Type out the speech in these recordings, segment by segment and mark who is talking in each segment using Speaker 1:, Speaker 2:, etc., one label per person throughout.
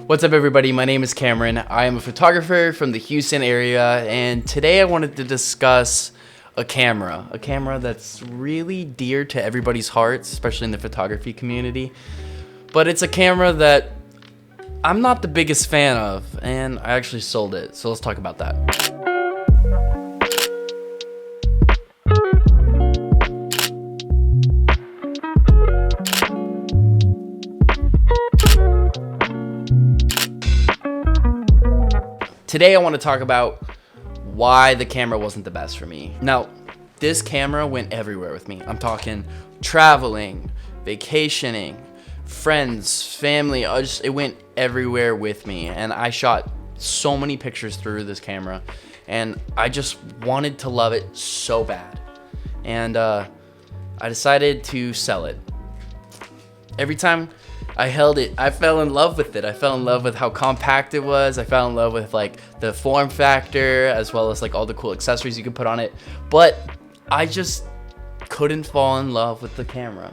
Speaker 1: What's up, everybody? My name is Cameron. I am a photographer from the Houston area, and today I wanted to discuss a camera that's really dear to everybody's hearts, especially in the photography community. But it's a camera that I'm not the biggest fan of, and I actually sold it. So let's talk about that. Today I want to talk about why the camera wasn't the best for me. Now, this camera went everywhere with me. I'm talking traveling, vacationing, friends, family. It went everywhere with me, and I shot so many pictures through this camera, and I just wanted to love it so bad. And I decided to sell it. Every time I held it, I fell in love with it. I fell in love with how compact it was. I fell in love with like the form factor, as well as like all the cool accessories you could put on it. But I just couldn't fall in love with the camera.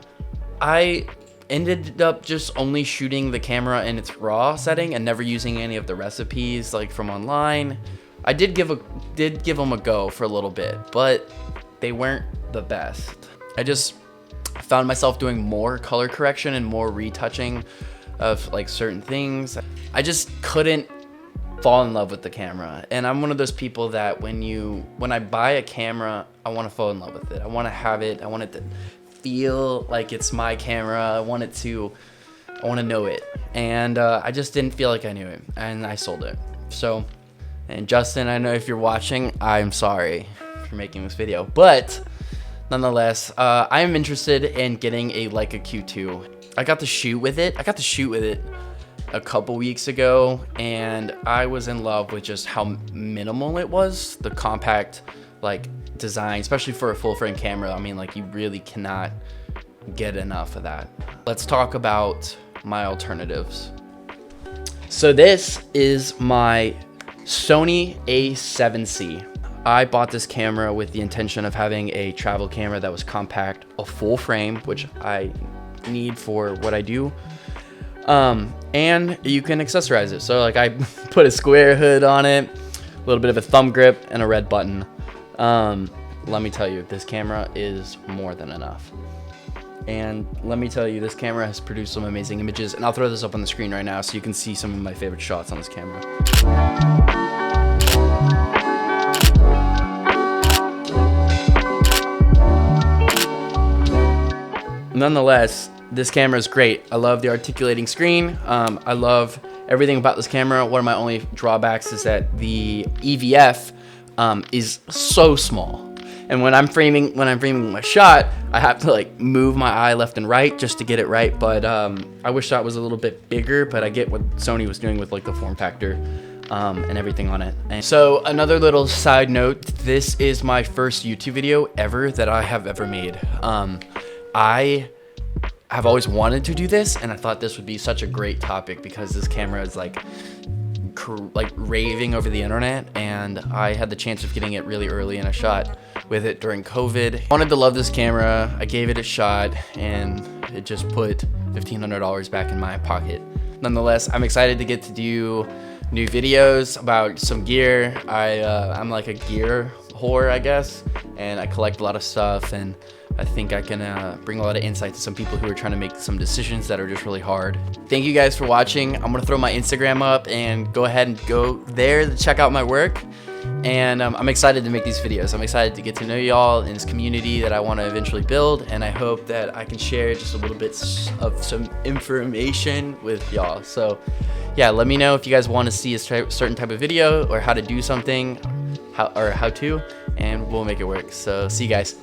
Speaker 1: I ended up just only shooting the camera in its raw setting and never using any of the recipes like from online. I did give them a go for a little bit, but they weren't the best. I just found myself doing more color correction and more retouching of like certain things. I just couldn't fall in love with the camera. And I'm one of those people that when I buy a camera, I want to fall in love with it. I want to have it. I want it to feel like it's my camera. I want to know it. And I just didn't feel like I knew it, and I sold it. So, and Justin, I know if you're watching, I'm sorry for making this video, but nonetheless, I am interested in getting a Leica Q2. I got to shoot with it a couple weeks ago, and I was in love with just how minimal it was. The compact like design, especially for a full frame camera. I mean, like, you really cannot get enough of that. Let's talk about my alternatives. So this is my Sony A7C. I bought this camera with the intention of having a travel camera that was compact, a full frame, which I need for what I do. And you can accessorize it. So like I put a square hood on it, a little bit of a thumb grip, and a red button. Let me tell you, this camera is more than enough. And let me tell you, this camera has produced some amazing images, and I'll throw this up on the screen right now so you can see some of my favorite shots on this camera. Nonetheless, this camera is great. I love the articulating screen. I love everything about this camera. One of my only drawbacks is that the EVF is so small. And when I'm framing my shot, I have to like move my eye left and right just to get it right. But I wish that was a little bit bigger, but I get what Sony was doing with like the form factor and everything on it. And so another little side note, this is my first YouTube video ever that I have ever made. I have always wanted to do this, and I thought this would be such a great topic because this camera is like raving over the internet, and I had the chance of getting it really early, and I shot with it during COVID. I wanted to love this camera. I gave it a shot, and it just put $1,500 back in my pocket. Nonetheless, I'm excited to get to do new videos about some gear. I'm like a gear whore, I guess, and I collect a lot of stuff, and I think I can bring a lot of insight to some people who are trying to make some decisions that are just really hard. Thank you guys for watching. I'm gonna throw my Instagram up, and go ahead and go there to check out my work. And I'm excited to make these videos. I'm excited to get to know y'all in this community that I want to eventually build, and I hope that I can share just a little bit of some information with y'all. So yeah, let me know if you guys want to see a certain type of video or how to do something, how to, and we'll make it work. So see you guys.